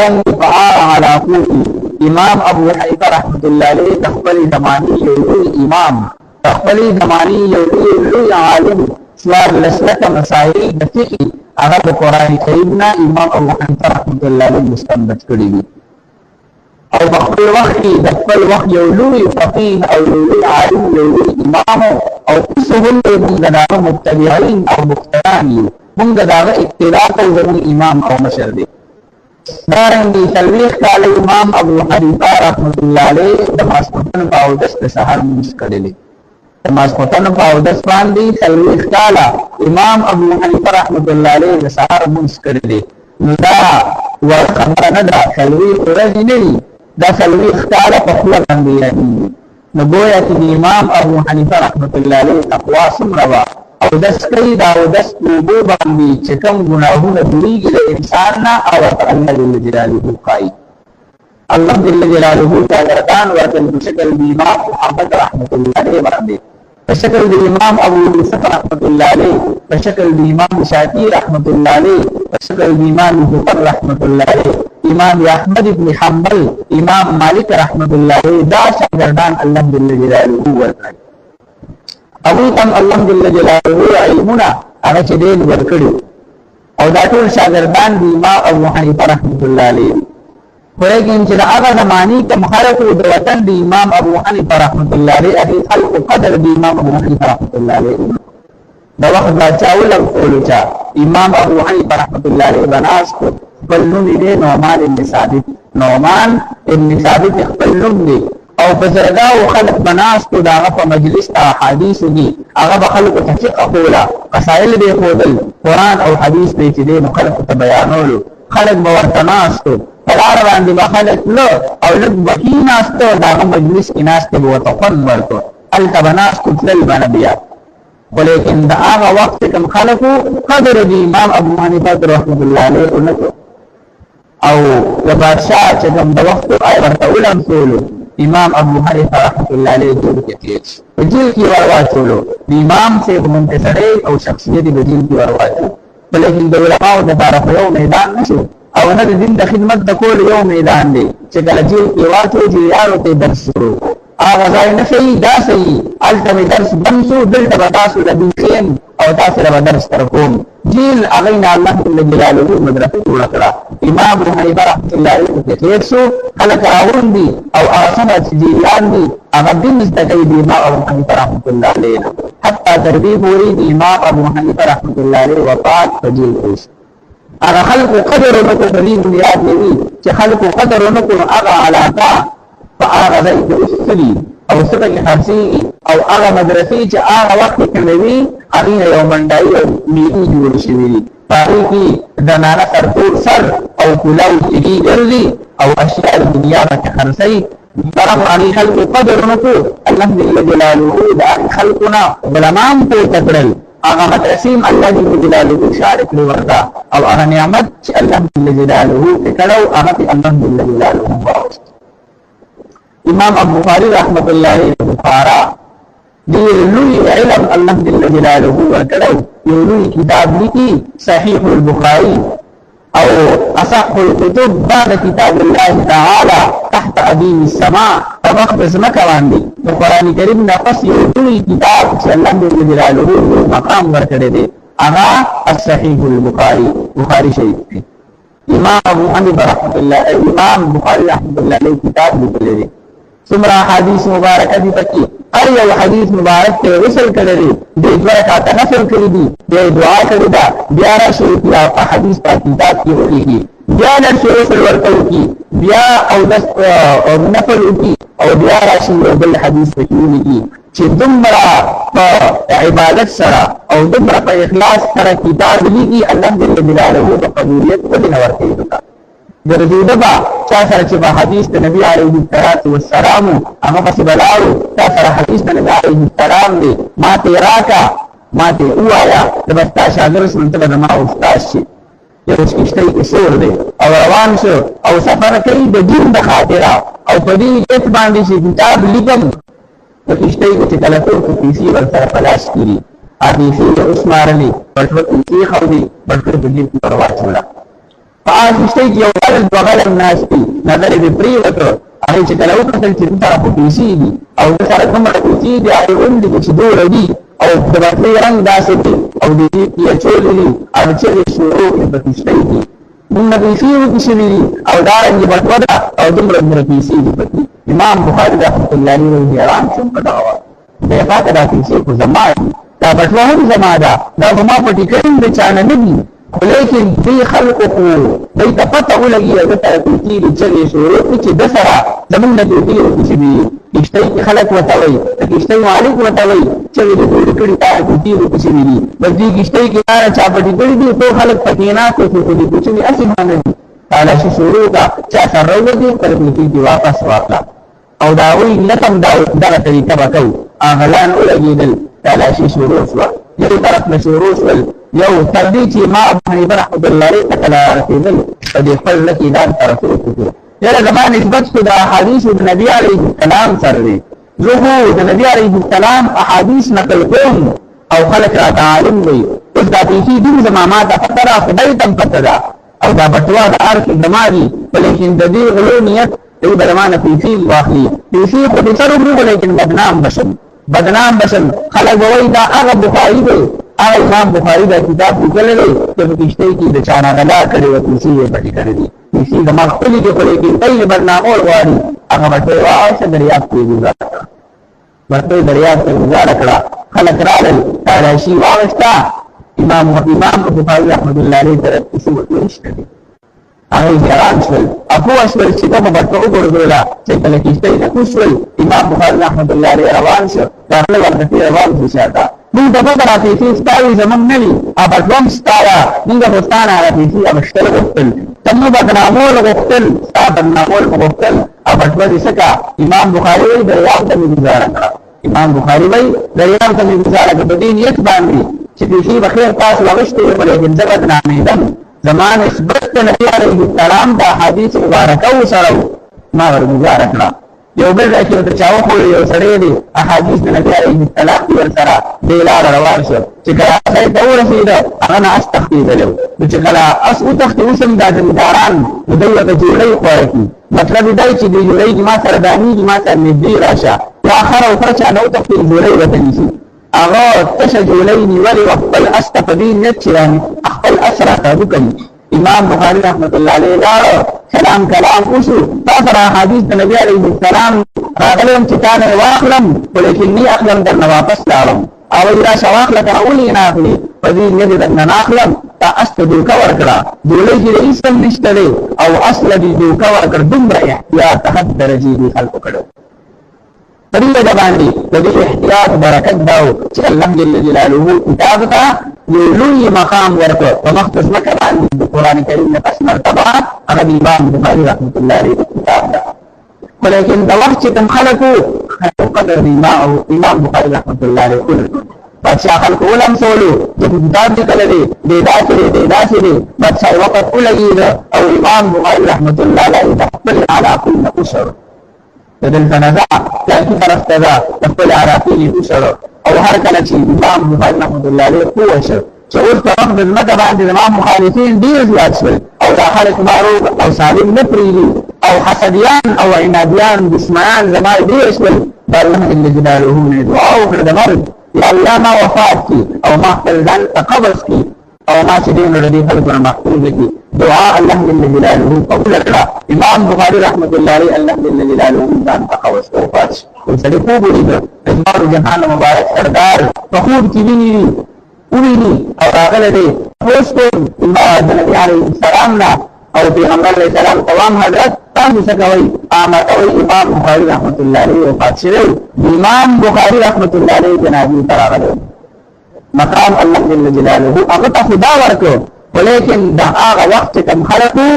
على قوتي امام ابو حنیفه رحمت الله علیه تخبل زمانی یو امام تخبل زمانی یو عالم سوار لسلک مسائل د فقه هغه د قران کریم نه امام ابو حنیفه رحمت الله علیه مستنبط کړی دي او په خپل وخت کې د خپل وخت یو لوی فقيه او لوی عالم یو لوی امام او څه هم دغه متبعين او مقتدان موږ دغه اقتداء کوو زموږ امام او مشر دی دارنګه تلويخ کال امام ابو حنیفه رحمت الله علیه د ماسپتن په اودس د سحر منځ کړلې د ماسپتن په اودس باندې تلويخ کال امام ابو حنیفه رحمت الله علیه د سحر منځ کړلې نو دا ورخبره نه ده تلويخ ورځ نه دا تلويخ کال په خپل باندې راځي نو ګویا چې امام ابو حنیفه رحمت الله علیه تقوا څومره او دس کوي دا او دس په باندې چې کوم ګناهونه دوریږي د انسان نه او الله جل جلاله کوي الله جل جلاله تعالی ورته بشکل د امام محمد رحمت الله علیه باندې بشکل د امام ابو یوسف رحمت الله علیه بشکل د امام شافعی رحمت الله علیه بشکل د امام زهر رحمت الله علیه امام احمد ابن حنبل امام مالک رحمت الله علیه دا شاګردان الله جل جلاله ورته ابو تم الله جل جلاله علمنا هغه چې دې ورکړي او دا ټول شاګردان دي امام ابو حنیفه رحمت الله علیه ورګین چې هغه زمانی کوم خلق د وطن دي امام ابو حنیفه رحمت الله علیه هغه خلق قدر دي امام ابو حنیفه رحمت الله علیه دا وخت دا چاول اولچا امام ابو حنیفه رحمت الله علیه بناس بلنون دې نعمان ابن ثابت خپلون دي او بزرگا و خلق بناس کو داغا پا مجلس تا حدیث دی اغا بخلق تحقیق خولا قصائل بے خودل قرآن او حدیث بے چدے نو خلق تا بیانولو خلق بورتناس تو فلار باندی بخلق لو او لگ بکی ناس تو داغا مجلس کی ناس تے بورتقن ورکو علتا بناس کو تلل بنبیا ولیکن دا آغا وقت کم خلقو قدر دی امام ابو حنیفہ رحمت اللہ علیہ انکو او بادشاہ چکم دا وقت آئی ورطا علم سولو امام ابو حنیفه رحمت الله علیه جیل کې تیر جیل کې ورواچولو امام سے منتصری او شخصیت د جیل کې ورواچولو بلکې د علماء د طرف یو میدان نشو او نه د دین د خدمت د کول یو میدان دی چې کله جیل کې واچو جیلانو ته درس ورو هغه ځای نه صحیح دا صحیح الته درس بنسو دلته به تاسو د دین او تاسو له درس تر کوم جیل اغینا الله جل جلاله مدرسه جوړ کړه امام ابو حنیفه رحمت الله علیه ته شو خلک راوون دي او اسنه جیلان دي هغه دین مستقیم دي امام ابو حنیفه رحمت الله علیه حتی تربیه پوری دي امام ابو حنیفه رحمت الله علیه وفات فجیل اوس هغه خلق قدر نو کو دین یاد نیوي چې خلق قدر نو کو هغه علاقه فهغه ځای کې اوسېږي او څنګه کې خاصي او هغه مدرسې چې هغه وخت کې نوي هغه یو منډای او میټي جوړ شوی دی پاره کې د نانا ترتور سر او کلاو کې ګرځي او اشیاء دنیا ته خرڅي طرف علی خلق قدر نکو الله جل جلاله دا خلقنا علماء په تکړل هغه مدرسیم الله جل جلاله شارک وردا او هغه نعمت چې الله جل جلاله کړو هغه الله جل جلاله امام ابو بخاری رحمت الله علیه بخارا دیر لوی علم الله جل جلاله ورکړو یو لوی کتاب لیکي صحیح البخاری او اصح الكتب بعد کتاب الله تعالی تحت ادیم السماء فبخ اسمک باندې د قران کریم نه پس یو لوی کتاب چې الله جل جلاله مقام ورکړی دی هغه الصحیح البخاری بخاری شریف دی امام ابو حنیفه رحمت الله امام بخاری رحمت الله علیه کتاب لیکلی دی څومره حدیث مبارک دي پکې هر یو حدیث مبارک ته وصل کړی دی د برکات نفل کړی دی د دعا کړی دا بیا راشي بیا حدیث په کتاب کې ولیکي بیا نشي وصل ورته کی بیا او د نفل کی او بیا راشي بل حدیث پکې ولیکي چې دمرا په عبادت سره او دمرا په اخلاص سره کتاب لیکي الله جل جلاله په قبولیت ولې ورته ګرځیده با چا سره چې په حدیث د نبی علیه الصلاۃ والسلام هغه پسې بلاړو چا سره حدیث د نبی علیه السلام دی ما ته راکا ما ته وایا د بستا شاګرد سنت به ما استاد شي یو کشته کې سور دی او روان شو او سفر کوي د دین د خاطره او په دې ایت باندې چې کتاب لیکم په کشته کې تلفون په پیسي ور سره پلاش کړي حدیث یې عثماني پټو کې خو دی پټو د دین په پروا چولا فآس کشتی کی یو غلط بغلط ناستی نظر دې پریوتو هغې چې کله وکتل چې دې سره خو پیسې دي او دې سره کومه پیسې دي هغې غوندې چې دوړه دي او د بټۍ رنګ داسې دی او د دې یې اچولې دي او چغې شروع کړې په کشتۍ کې موږ نه پیسې وکړې شوي دي او دارنګې بټوه ده او دومره دومره پیسې دي پکې امام بخاري رحمة الله علیه وایي حیران شوم په دغه وخت دی پاته دا پیسې خو زما دي دا بټوه هم زما ده دا خو ما پټې کړي د چا نه نه دي خو لیکن دې خلکو خو دوی ته پته ولګي هغه سره پیسې دي چغې شروع کړي چې ده سره زموږ نه پیسې وکړې شوي دي کشتۍ کې خلک ورته وایي د کشتۍ مالک ورته وایي چغې دې ټولې کړي تا پیسې وکړې شوي دي بس دې کشتۍ کې لاره چا پټې کړي دي ټول خلک پکې ناست وو خو دې پیسې هسې باندې دي تالاشي شروع کړه چا سره راووتې پر پیسې دې واپس واخله او دا وایي لکم دغه طریقه به کوو غلان ولګېدل تالاشي شروع شوه یو طرف نه شروع شول یو تر دې چې ما ابو حنیفه رحمة الله علیه ته کله رسېدل په دې خپل زړه کې ځان ته رسول کړو یاره زما نسبت خو د احادیثو د نبي علیه السلام سره دی زه خو د نبي علیه السلام احادیث نقل کوم او خلک راته عالم وایي اوس دا پیسې دوم زما ما ته پته ده خدای ته هم پته ده او دا بټوه د هر څه زما دي ولیکن د دې غلو نیت دوی به زما نه پیسې واخلي پیسې خو دې سره وکړو لیکن بدنام بشم خلک به وایي دا هغه بخاري دی هغه امام بخاري دا کتاب لیکلی دی چې په کشتۍ کې د چا نه غلا کړې وه پیسې یې پټې کړې دي پیسې زما خپلې دي خو لیکن دی یې بدنامول غواړي هغه بټۍ واخیسته دریاب کې یې ګزاره کړه بټۍ دریاب کې ګزاره کړه خلک راغلل تالاشي واخیسته امام بخاري رحمة الله علیه ته پیسې ورته نشته دي هغه حیران شول پوه شول چې دا به ورته وګرځوله چې کله کشتۍ نه کوز شول امام بخاري رحمة الله علیه روان شو راغله ورپسې روان شو شاته موږ ته پته را پیسې ستا وي زموږ نه وي بټوه هم ستا وه موږ خو ستا نه هغه پیسې اخیستل غوښتل ته مو بدنامول غوښتل ستا بدنامول مو غوښتل بټوه دې څه کړه امام بخاري وایي دریاب ته مې ګزاره کړه امام بخاري وایي دریاب ته مې ګزاره کړه په دې نیت باندې چې پیسې به خیر تاسو اخیستې وي لیکن زه بدنامېدم زما نسبت د نبي علیه السلام د احادیث مبارکو سره ما ورګزاره کړه یو بل ځای کې ورته چا وښودل یو سړی دی احادیث د نبي علیه السلام دي ورسره دې لاره روان شو چې کله ځای ته ورسېده هغه نه اس تښتېدلی و نو چې کله اس وتښتې اوس هم دا زمینداران نو دوی ورته جوړۍ خوړه کړي مطلب یې دی چې دې جوړۍ کې ما سره دانېږي ما سره نږدې راشه یا خر او خر چا نه وتښتې جوړۍ ورته نیسي هغه تشه جوړۍ نیولې وه خپل اس ته په دې نیت چې خپل اس راته وکړي امام بخاري رحمة الله علیه لاړه کلام وشو تا سره احادیث د نبي علیه السلام راغلی یم چې تا نه یې واخلم خو لیکن نه اخلم درنه واپس لاړم او وایي راشه واخله که ولې یې نه اخلې په دې نیت یې درنه نه اخلم تا اس ته دوکه ورکړه ډولۍ کې د هېڅ هم نشته دی او اس له دې دوکه ورکړ دومره احتیاط حد درجې دې خلکو کړی په دې وجه باندې د دې احتیاط برکت دا و چې الله جل جلاله کتاب ته یو لوی مقام ورکړ په مختص مکه باندې د قرآن کریم نه پس مرتبه هغه د امام بخاري رحمة الله علیه کتاب ده خو لیکن د وخت چې کوم خلکو قدر د امام بخاري رحمة الله علیه بادشاہ خلکو ولمسولو چې کتاب لیکلی دی دی داسې دی دی داسې دی بادشاه یې وقت ولګېده او امام بخاري رحمة الله علیه د خپل علاقې نه وشړو دلته نزع تأتي فرستدا تقبل عراقيني أشر أو هركنا شيء إمام بخاري رحمة الله عليه قوة شر شعور ترفض المدى بعد الإمام مخالفين دير زياد شوي أو داخلة معروف أو سالم نفريلي أو حسديان أو عناديان بسمعان زمان دير شوي بالله إن جلاله من دعاء في مرض يا الله ما وفاتك أو ما اختلزان تقبضك أو ما شدين الذي خلقنا مخطوب لك دعاء الله جل جلاله قبول لك امام بخاري رحمة الله عليه الله جل جلاله انسان تقوى استوفات وسلي خوب لده اجمار جهان مبارك سردار فخور کی ویني او راغله دي وسکو النبي عليه السلام او پیغمبر علیہ السلام تمام حضرت تاسو څه کوي امام بخاري رحمة الله عليه وفات شوی امام بخاري رحمة الله عليه جنابي تراغله مقام الله جل جلاله هغه ته خدا ورکو ولیکن دا هغه وخت کم خلقو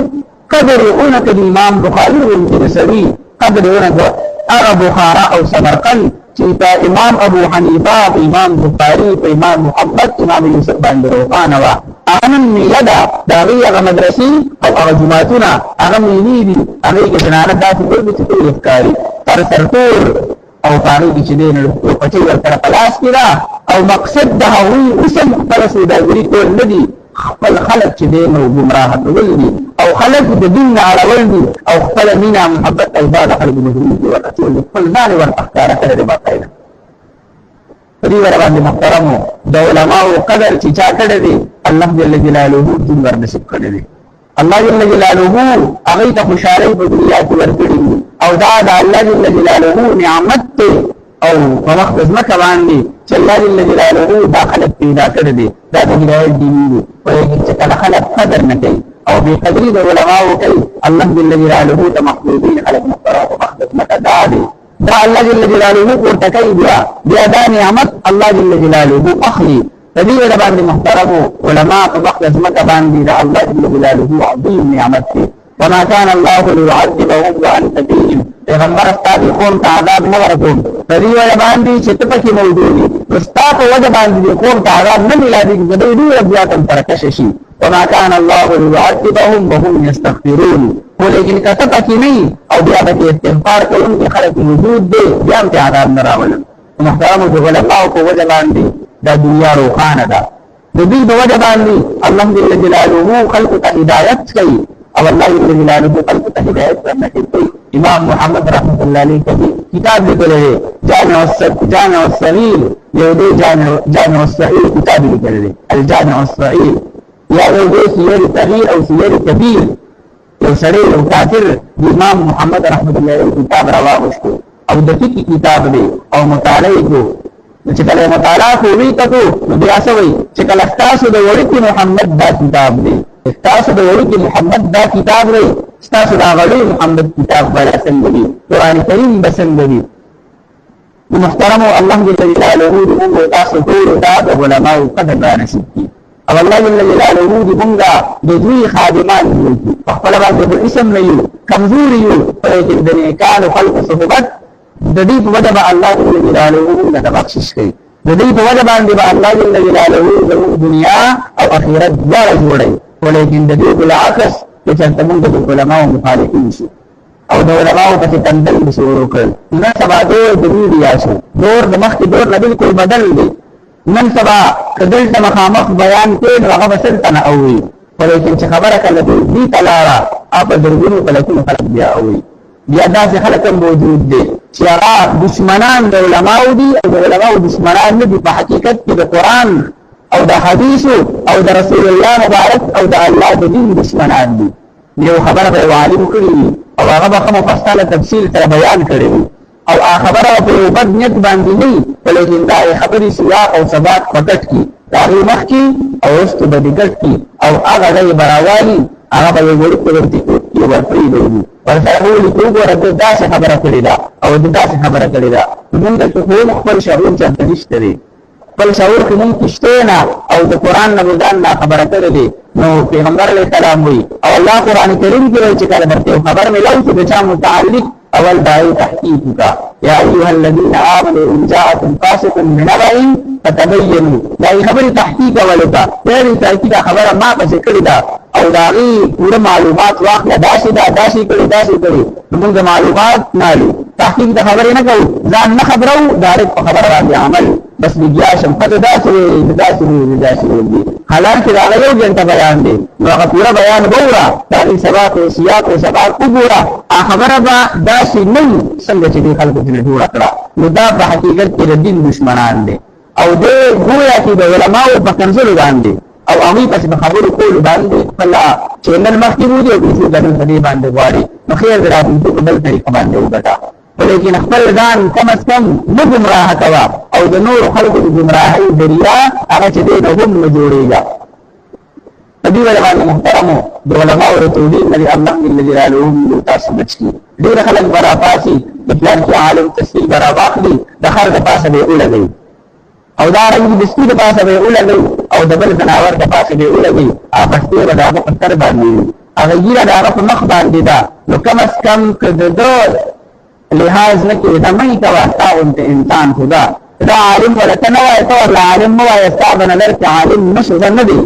قدر اونک الامام بخاري ورسوي قدر اونک هغه بخارا او سمرقند چې امام ابو حنیفه امام بخاري امام محمد امام یوسف باندې روانه وه هغه نن میله ده د هغې هغه مدرسې او هغه جوماتونه هغه میلې دي هغې کې زنانه داسې ګل دي چې ټول ښکاري سرتور او په هغې کې چې دی نو پټۍ ورسره په لاس کې ده او مقصد د هغوی اوس هم خپله سوداګري کول نه دي خپل خلق چې دین او گمراه کول دي او خلق د دین اړول دي او خپل مینا محبت او عبادت خلق مجبور دي ورته خپل ځان ورته ښکارا کړی باقاعده. پدې ور باندې محترمو د علماء قدر چې چا کړی دی الله جل جلاله دې ورنصیب کړی دی. الله جل جلاله هغه ته خوشاله په دنیا کې ورکړي او دا د الله جل جلاله نعمت ته او په وخت ځمکه باندې چې الله جل جلاله دا خلق پیدا کړی دی دا د هدایت دین دی او چې کله خلق قدر نه کوي او به قدرې د علماء کوي الله جل جلاله ته محبوبین خلق محترم په وخت ځمکه دا دی دا الله جل جلاله ورته کوي بیا دا نعمت الله جل جلاله اخلي. تدې ور باندې محترم علماء په وخت ځمکه باندې دا الله جل جلاله عظیم نعمت دی. وما كان الله ليعذبهم وانت فيهم پیغمبر استاد قوم ته عذاب نه ورکوم تدې ور باندې چې ته پکې موجود دي استاد په وجه باندې قوم ته عذاب نه ملایږي چې دوی بیا تم ترکش شي. وما كان الله ليعذبهم وهم يستغفرون ولكن کته پکې نه او بیا به استغفار کوي خلک موجود دي بیا ته عذاب نه راولي. محترم علماء په وجه باندې دا دنیا روخانه ده د دې په وجه باندې الله جل جلاله خلق ته هدایت کوي او الله جل جلاله خلق ته هدایت ورکوي. امام محمد رحمت الله علیه کتاب لیکلی جامع الصغیر یو دی جامع الصغیر کتاب لیکلی الجامع الصغیر یا یو دی سیر صغیر او سیر کبیر یو سړی یو کافر امام محمد رحمت الله علیه کتاب راواغوښتو او د فقه کتاب دی او مطالعه کو چې کله مطالعه کوي تاسو نو بیا څه وایي چې کله تاسو د وړکي محمد دا کتاب دی تاسو د وړکي محمد دا کتاب دی تاسو د غړي محمد کتاب ولا څنګه دی قرآن کریم بسنګ دی. محترم الله جل جلاله دې تاسو ټول د علماء قدر را نصیب کړي او الله جل جلاله دې موږ د دوی خادمان دي خپل باندې په اسم نه یو کمزوري یو په دې کال خلق صحبت د دې په وجه به الله جل جلاله لږ بخشش کوي د دې په وجه باندې به الله جل جلاله زموږ دنیا او آخرت دواړه جوړوي. ولیکن د دې بالعکس چې څنګه موږ د علماء مخالفین شو او د علماء په تندل شروع کړ نن سبا د میډیا شو دور د مخکې دور نه بالکل بدل دی. نن سبا کدل ته مخامخ بیان کې هغه بسلته نه اوي ولیکن چې خبره کله دې تلاره اپ درګونو کله کوم خلک بیا اوي بیا داسې خلک موجود دي چې هغه دشمنان د علماء دي او د علماء دشمنان نه دي په حقیقت کې د قرآن او د حدیث او د رسول الله مبارک او د الله د دین دشمنان دي. یو خبره به عالم کړی او هغه به مفصله تفصیل سره بیان کړی او هغه خبره په بد نیت باندې نه ولیکن دا خبرې سیاق او ثبات پکټ کی دا مخ کی او است به دګټ کی او هغه د براوالي هغه به ورته ورته یو ورپری دی ورته ولې وګوره دا څه خبره کړی دا او دا څه خبره کړی دا موږ ته خو خپل شعور چاته نشته دی خپل شعور کې موږ کشته نه او د قرآن نه ځان نه خبره کړی دی. نو پیغمبر علیه السلام وی او الله قرآن کریم کې چې کله درته خبر ملو چې د چا متعلق اول دای تحقیق کا یا ایها الذین آمنوا ان جاءکم فاسق بنبأ فتبینوا دا خبره تحقیق ولکا دې تحقیق خبره ما پسې کړی دا او دا پوره معلومات واخله داسې کړي موږ معلومات نه لرو تحقیق د خبرې نه کوو ځان نه خبرو ډایرکټ په خبره باندې عمل بس بیا شمفت داسې دي حالانکه دا یو ګنټه بیان دی نو هغه پوره بیان وګوره دا سباق او سیاق او سباق وګوره خبره به داسې نه څنګه چې خلکو ته جوړ کړه نو دا په حقیقت کې د دین دشمنان دي او دې ګویا چې د علماء په کنځلو باندې او هغه پس په خبرو کول باندې خپل چینل مخکې وو دي چې د دې باندې غواړي نو خیر درته په بل طریقه باندې وګټه ولیکن خپل ځان کم از کم نه ګمراه کوا او د نور خلکو د ګمراهۍ ذریعہ هغه چې دې هم نه جوړېږي. دې وجه باندې محترمو د علماء او توحید لري الله جل جلاله تاسو بچي ډېر خلک برا پاسي د پلان کې عالم تفصیل برا واخلي د خر د پاسه به ولګي او دا رنګ د سپي د پاسه به ولګي او د بل ځناور د پاسه به ولګي هغه ستې به د په تر باندې هغه ګیره د هغه په مخ باندې دا نو کم از کم کده لحاظ نه کې دا مې کوا تاون ته انسان خدا دا عالم ولته نه وای ته ولا عالم مو وای استاد نظر کې عالم نشو نه دی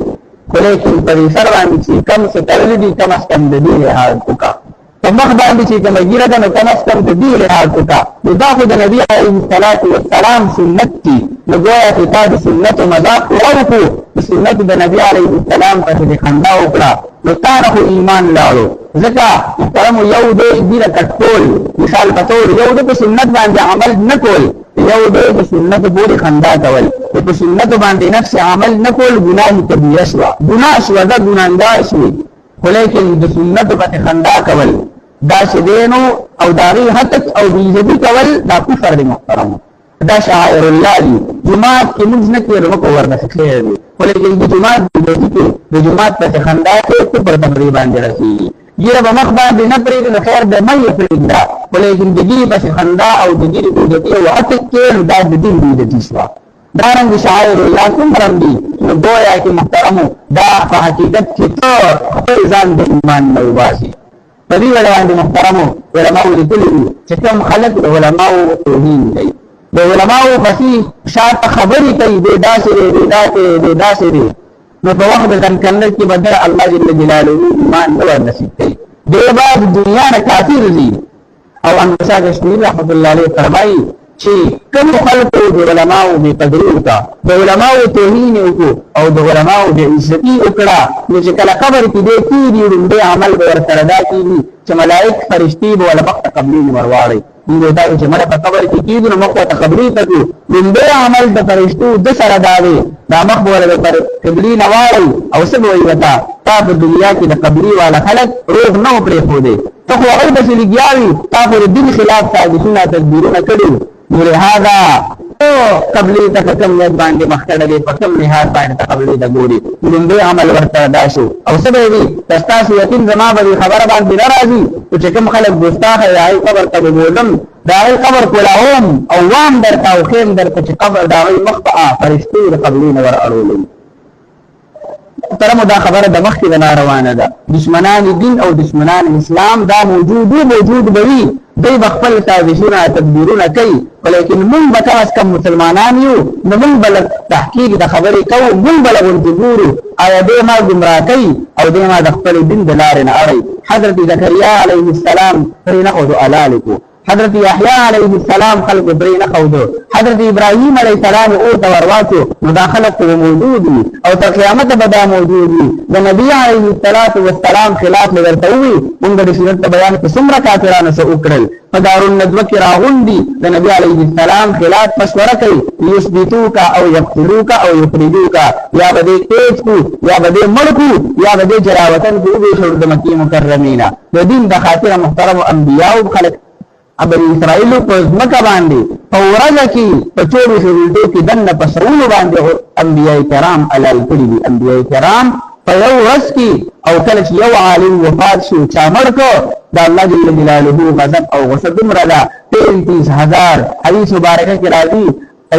ولیکن په سر باندې چې کم څه تړل دي کم از کم د دې لحاظ وکا په مخ باندې چې کوم ګیره ده نو کم از کم د دې لحاظ وکا دا خو د نبی علیه الصلاۃ والسلام سنت دي نو گویا چې تا د سنت مذاق وکړو د سنت د نبی علیه السلام په د خندا وکړه نو تا نه خو ایمان لاړو ځکه محترم یو دی ګیره کټکول مثال په طور یو دی په سنت باندې عمل نه کول یو دی په سنت پورې خندا کول په سنت باندې نفس عمل نه کول ګناه کبیره شوه ګناه شوه دا ګناهګار شوې خو لیکن د سنت باندې خندا کول دا چې دی نو او د هغې هتک او بېعزتي کول دا کفر دی محترمو دا شعائر الله دي جماعت کې موږ نه کوو نو ورنه خیر دی خو لیکن د جماعت د جماعت په خندا کې کفر په دې باندې رسېږي ګیره به مخ باندې نه پرېږدي نو خیر دی مه یې پرېږده خو لیکن د ګیرې پسې خندا او د ګیرې بېعزتي او هتک کې نو دا د دین بېعزتي شوه دارنګه شعائر الله څومره دي نو گویا کې محترمو دا په حقیقت کې ته خپل ځان د ایمان نه وباسي په دې وجه باندې محترمو علماو لیکلي دي چې کوم خلک د علماو توهین کوي د علماو پسې شاته خبرې کوي دی داسې دی داسې دی نو په وخت د کنکندل کې به الله جل جلاله ایمان نه ورنصیب کوي دی بعد دنیا نه کافر دي او انصار کشمیر رحمت الله علیه فرمایي چې کوم خلکو د علماو بې قدري وکړه د علماو توهین وکړو او د علماو بې عزتي وکړه نو چې کله قبر کې دی کېږي لومړی عمل به ورسره دا کېږي چې ملائک فرشتي به ورله مخ ته قبلي ورواړئ موږ دا چې مړه په قبر کې کېږو نو مخ ورته قبلي ته کړو لومړی عمل د فرشتو د سره دا دی دا مخ به ورله پر قبلي نه واړئ او څه به وایي ورته تا په دنیا کې د قبلي والا خلک روغ نه و پرېښودی ته خو هغوی پسې لګیا وي تا خو د دین خلاف سازشونه تدبیرونه کړي لهذا قبلی ته کم نیت باندې مخکړه دی په کم لحاظ باندې قبلی ته ګوري لومړی عمل ورته دا شو او څه به وي تاسو یقین زما به خبره باندې نه راځي چې کوم خلک ګستاخه یې قبر ته بولم دا قبر کولاوم او وام درته او خیم درته چې قبر دا مخ په فرشتي د قبلی نه ور اړولې ترمو دا خبره د مخکې نه روانه ده دشمنان دین او دشمنان اسلام دا موجود بوي دوی خپل سازشونه تدبیرونه کوي ولیکن موږ به کم از کم مسلمانان یو نو موږ به تحقیق د خبرې کوو موږ به ورته ګورو آیا دوی ما ګمراه کوي او دوی ما د خپل دین د لارې نه اړوي حضرت زکریا علیه السلام پرې نښودو علالکو حضرت یحیی علیه السلام خلق پرې نښودو حضرت ابراهیم علیه السلام اور ته ورواچو نو دا خلق موجود وي او تر قیامت به دا موجود وي د نبي علیه السلام خلاف مې ورته ووي موږ د سیرت بیان کې څومره کافرانو څه وکړل په دارالندوه کې راغونډي د نبي علیه السلام خلاف مشوره کوي یثبتوک او یقتلوک او یخرجوک یا به دې تیز کو یا به دې مړ کو یا به دې جراوطن کې وویشړو د مکې مکرمې د دین د خاطره محترم انبیاو خلک بني اسرائیل په ځمکه باندې په ورځ کې په 24 غونډو کې دنه په سرونو باندې انبیاء کرام علل کړي دي انبیاء کرام په یو ورځ کې او کله چې یو عالم وفات شو چا مړ کړ د الله جل جلاله غضب او غصه دومره ده 33000 حدیث مبارکه کې راځي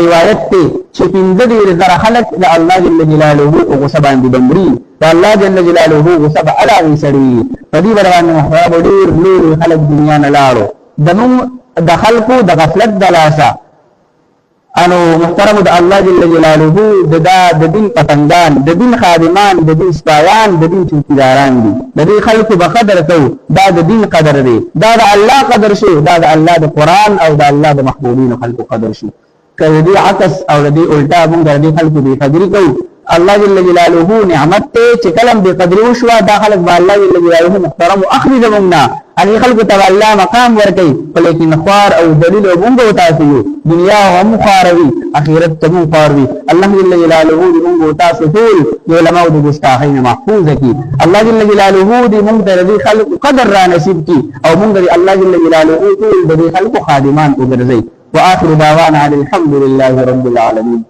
روایت ته چې 15000 خلک د الله جل جلاله غصه باندې بمري د الله جل جلاله غصه به علاوه سړي په دې باندې محراب ډېر نور خلک دنیا نه لاړو دنو د خلقو د غفلت د لاسه انو محترم د الله جل جلاله د دین پتنګان د دین خادمان د دین سپایان د دین چوکیداران دي د دې خلقو به قدر کوو دا د دین قدر دی دا د الله قدر شو دا د الله د قرآن او د الله د محبوبینو خلقو قدر شو که د دې عکس او د دې الټا موږ د دې خلقو بې قدري کوو الله جل جلاله نعمت ته چې کلم بې قدري وشوه دا خلق به الله جل جلاله محترم اخلي زموږ نه ان خلق ته الله مقام ورکړي ولیکن خوار او ذلیل او موږ تاسو یو دنیا هم خواروي اخرت ته هم خواروي الله جل جلاله دې موږ تاسو ټول علماء د ګستاخۍ محفوظ کړي الله جل جلاله دې موږ ته دې خلق قدر را نصیب کړي او موږ دې الله جل جلاله ټول دې خلق خادمان وګرځي واخر دعوانا الحمد لله رب العالمين.